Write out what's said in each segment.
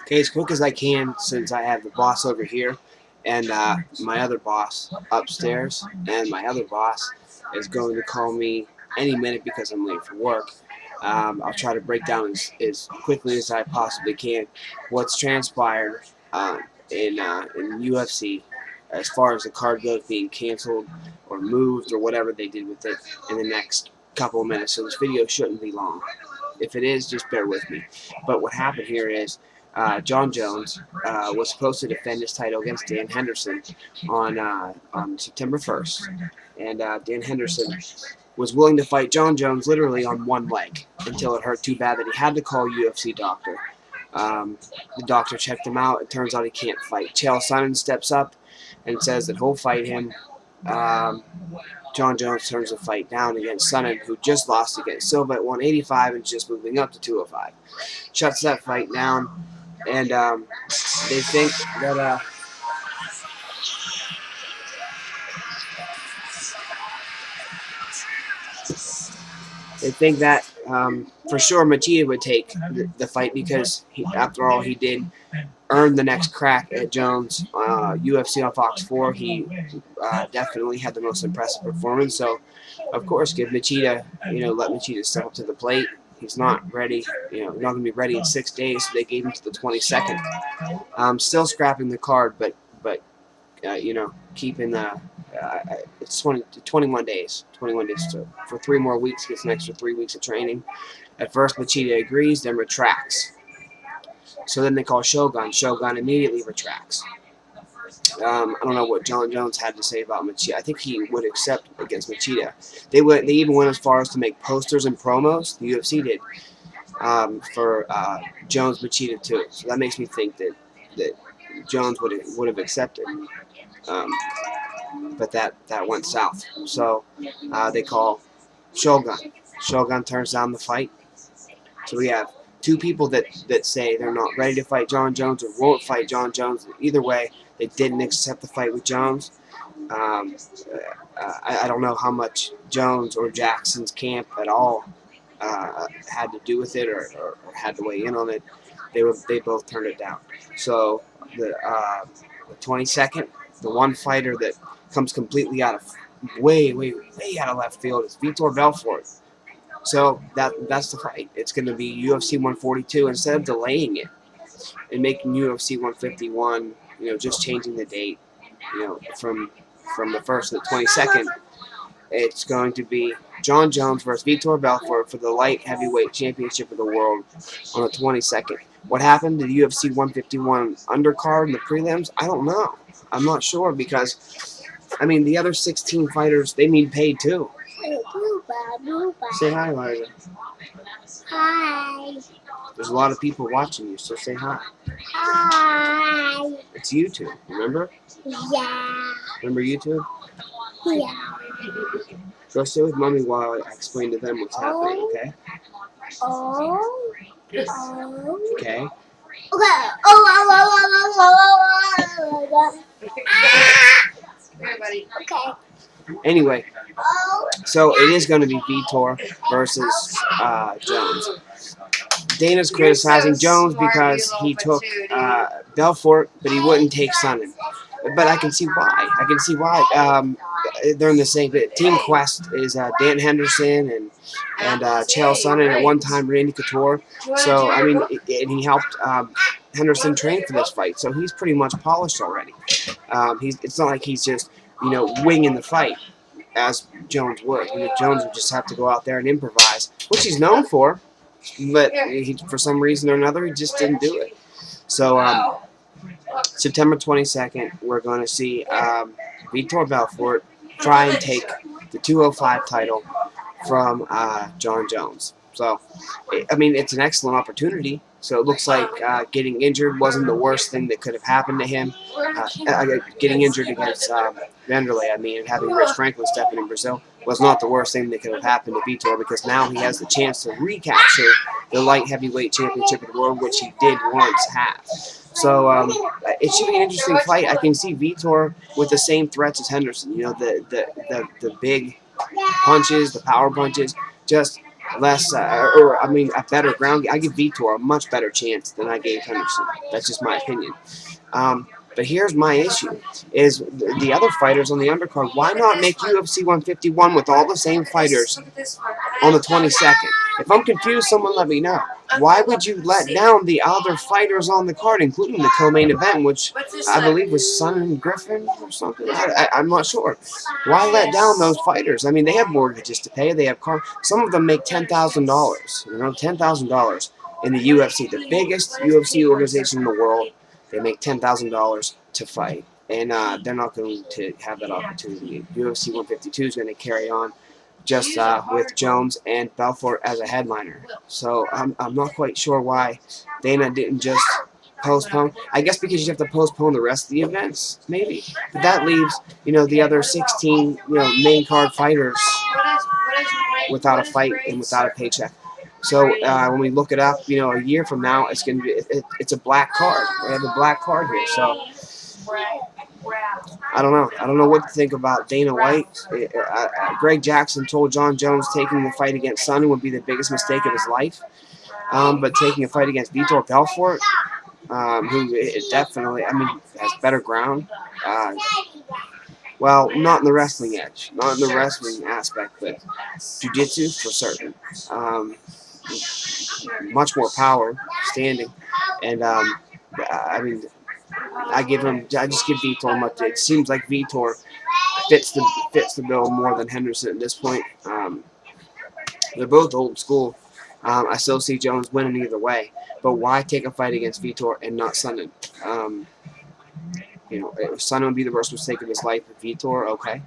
Okay, as quick as I can, since I have the boss over here and my other boss upstairs, and my other boss is going to call me any minute because I'm late for work. I'll try to break down as quickly as I possibly can what's transpired in UFC as far as the card goes being canceled or moved or whatever they did with it in the next couple of minutes. So this video shouldn't be long. If it is, just bear with me. But what happened here is John Jones was supposed to defend his title against Dan Henderson on September 1st. And Dan Henderson was willing to fight John Jones literally on one leg until it hurt too bad that he had to call a UFC doctor. The doctor checked him out. It turns out he can't fight. Chael Sonnen steps up and says that he'll fight him. John Jones turns the fight down against Sonnen, who just lost against Silva at 185 and is just moving up to 205. Shuts that fight down, and they think that for sure Machida would take the fight because after all, he did earn the next crack at Jones. UFC on Fox 4, he definitely had the most impressive performance. So, of course, give Machida, let Machida step up to the plate. He's not ready, not going to be ready in 6 days. So they gave him to the 22nd. Still scrapping the card, but keeping the it's 21 days. 21 days for 3 more weeks. Gets an extra 3 weeks of training. At first, Machida agrees, then retracts. So then they call Shogun. Shogun immediately retracts. I don't know what John Jones had to say about Machida. I think he would accept against Machida. They even went as far as to make posters and promos. The UFC did for Jones Machida too. So that makes me think that Jones would have accepted. But that went south. So they call Shogun. Shogun turns down the fight. So we have 2 people that say they're not ready to fight John Jones or won't fight John Jones. Either way, they didn't accept the fight with Jones. I don't know how much Jones or Jackson's camp at all had to do with it or had to weigh in on it. They both turned it down. So the 22nd, the one fighter that comes completely out of way out of left field is Vitor Belfort. So that's the fight. It's going to be UFC 142 instead of delaying it and making UFC 151. Just changing the date. From the 1st to the 22nd. It's going to be John Jones versus Vitor Belfort for the light heavyweight championship of the world on the 22nd. What happened to the UFC 151 undercard in the prelims? I don't know. I'm not sure because, the other 16 fighters, they need paid too. Say hi, Liza. Hi. There's a lot of people watching you, so say hi. Hi. It's YouTube, remember? Yeah. Remember YouTube? Yeah. Go sit with Mommy while I explain to them what's happening, okay? Oh. Okay? Okay. Oh. Okay, buddy. Okay. Anyway, Oh. so it is going to be Vitor versus Jones. Dana's criticizing Jones because he took Belfort, but he wouldn't take Sonnen. But I can see why. They're in the same Team Quest is Dan Henderson and Chael Sonnen, and at one time Randy Couture. So and he helped Henderson train for this fight. So he's pretty much polished already. It's not like he's just winging the fight as Jones would. Jones would just have to go out there and improvise, which he's known for. But for some reason or another, he just didn't do it. So September 22nd, we're going to see Vitor Belfort try and take the 205 title from John Jones. So, it's an excellent opportunity. So it looks like getting injured wasn't the worst thing that could have happened to him. Getting injured against Vanderlei, and having Rich Franklin step in Brazil was not the worst thing that could have happened to Vitor, because now he has the chance to recapture the light heavyweight championship of the world, which he did once have. So it should be an interesting fight. I can see Vitor with the same threats as Henderson. The big punches, the power punches, just less, or I mean, a better ground. I give Vitor a much better chance than I gave Henderson. That's just my opinion. But here's my issue: is the other fighters on the undercard. Why not make UFC 151 with all the same fighters on the 22nd? If I'm confused, someone let me know. Why would you let down the other fighters on the card, including the co-main event, which I believe was Son and Griffin or something? I'm not sure. Why let down those fighters? I mean, they have mortgages to pay. They have car. Some of them make $10,000. $10,000 in the UFC, the biggest UFC organization in the world. They make $10,000 to fight, and they're not going to have that opportunity. UFC 152 is going to carry on just with Jones and Belfort as a headliner. So I'm not quite sure why Dana didn't just postpone. I guess because you have to postpone the rest of the events, maybe. But that leaves the other 16 main card fighters without a fight and without a paycheck. So when we look it up, a year from now, it's gonna be it's a black card. We have a black card here. So I don't know. I don't know what to think about Dana White. Greg Jackson told John Jones taking the fight against Sonny would be the biggest mistake of his life. But taking a fight against Vitor Belfort, who definitely, has better ground. Well, not in the wrestling edge, not in the wrestling aspect, but jiu-jitsu for certain. Much more power, standing, and I mean, I just give Vitor much. It seems like Vitor fits the bill more than Henderson at this point. They're both old school. I still see Jones winning either way, but why take a fight against Vitor and not Sonnen? If Sonnen would be the worst mistake of his life, Vitor, okay.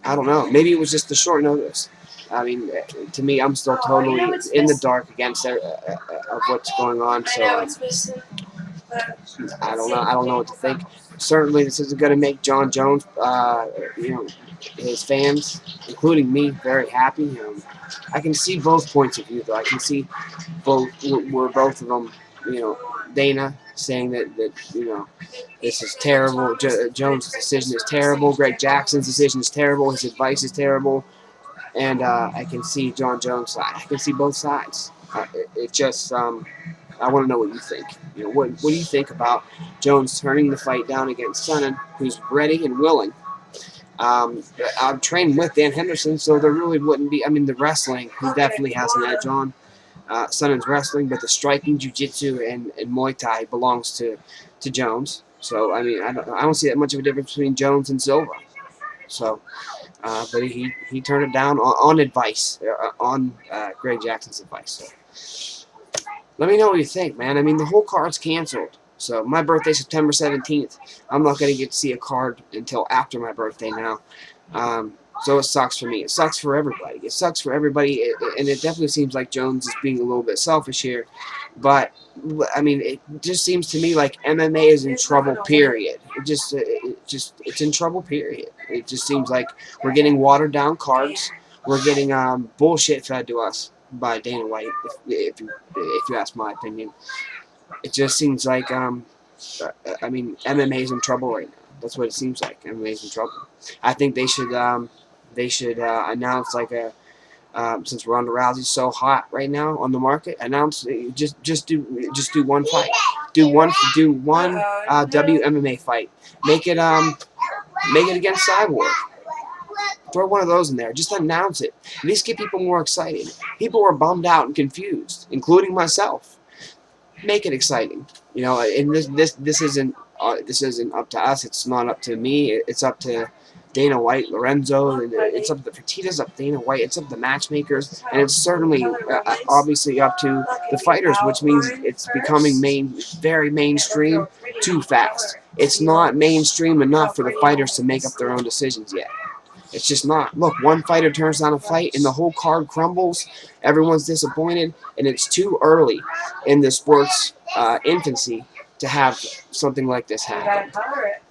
I don't know. Maybe it was just the short notice. I mean, to me, I'm still totally in the dark against of what's going on. So I don't know. I don't know what to think. Certainly, this isn't going to make John Jones, his fans, including me, very happy. I can see both points of view, though. I can see where both of them, Dana saying that this is terrible. Jones' decision is terrible. Greg Jackson's decision is terrible. His advice is terrible. And I can see John Jones' side. I can see both sides. It just, I want to know what you think. What do you think about Jones turning the fight down against Sonnen, who's ready and willing? I'm trained with Dan Henderson, so there really wouldn't be. The wrestling, he definitely has an edge on Sonnen's wrestling, but the striking, jiu-jitsu, and Muay Thai belongs to Jones. So I don't see that much of a difference between Jones and Silva. So, but he turned it down on advice, on Greg Jackson's advice. So let me know what you think, man. The whole card's canceled. So my birthday's September 17th. I'm not going to get to see a card until after my birthday now. So it sucks for me. It sucks for everybody. It sucks for everybody, and it definitely seems like Jones is being a little bit selfish here. But it just seems to me like MMA is in trouble. Period. It's in trouble. Period. It just seems like we're getting watered down cards. We're getting bullshit fed to us by Dana White. If you ask my opinion, it just seems like MMA is in trouble right now. That's what it seems like. MMA is in trouble. I think they should announce like since Ronda Rousey's so hot right now on the market, announce just do one fight, do one WMMA fight, make it against Cyborg. Throw one of those in there. Just announce it. At least get people more excited. People were bummed out and confused, including myself. Make it exciting, and this isn't up to us. It's not up to me. It's up to Dana White, Lorenzo, and it's up to the Fertitas, up to Dana White. It's up to the matchmakers, and it's certainly obviously up to the fighters, which means it's becoming very mainstream too fast. It's not mainstream enough for the fighters to make up their own decisions yet. It's just not. Look, one fighter turns down a fight and the whole card crumbles. Everyone's disappointed, and it's too early in the sport's infancy to have something like this happen.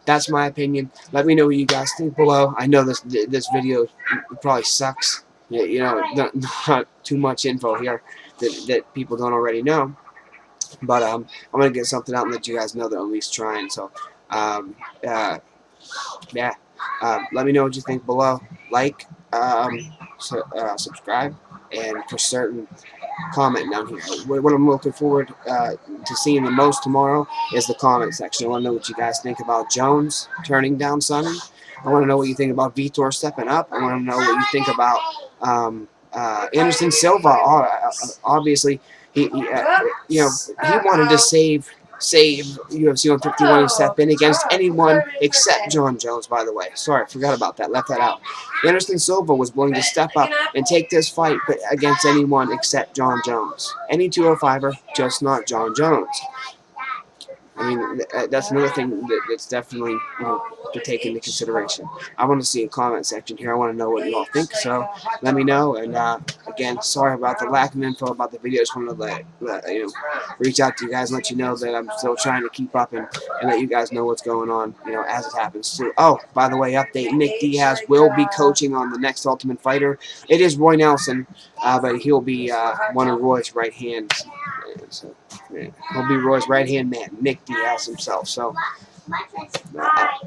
That's my opinion. Let me know what you guys think below. I know this video probably sucks. Not too much info here that people don't already know. But I'm going to get something out and let you guys know that I'm at least trying. So, yeah. Let me know what you think below. Like, subscribe, and for certain, comment down here. What I'm looking forward to seeing the most tomorrow is the comment section. I want to know what you guys think about Jones turning down Sonnen. I want to know what you think about Vitor stepping up. I want to know what you think about Anderson Silva. Obviously, he wanted to save UFC 151 and step in against anyone except John Jones, by the way. Sorry, forgot about that. Left that out. Anderson Silva was willing to step up and take this fight against anyone except John Jones. Any 205er, just not John Jones. I mean, that's another thing that's definitely to take into consideration. I want to see a comment section here. I want to know what you all think. So let me know. And again, sorry about the lack of info about the video. I just wanted to reach out to you guys and let you know that I'm still trying to keep up and let you guys know what's going on, as it happens too. Oh, by the way, update: Nick Diaz will be coaching on the next Ultimate Fighter. It is Roy Nelson, but he'll be one of Roy's right hands. So, he'll be Roy's right-hand man, Nick Diaz himself. So,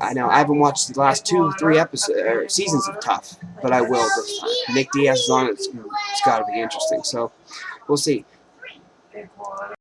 I know I haven't watched the last 2-3 seasons of Tough, but I will this time. Nick Diaz is on it. It's got to be interesting. So, we'll see.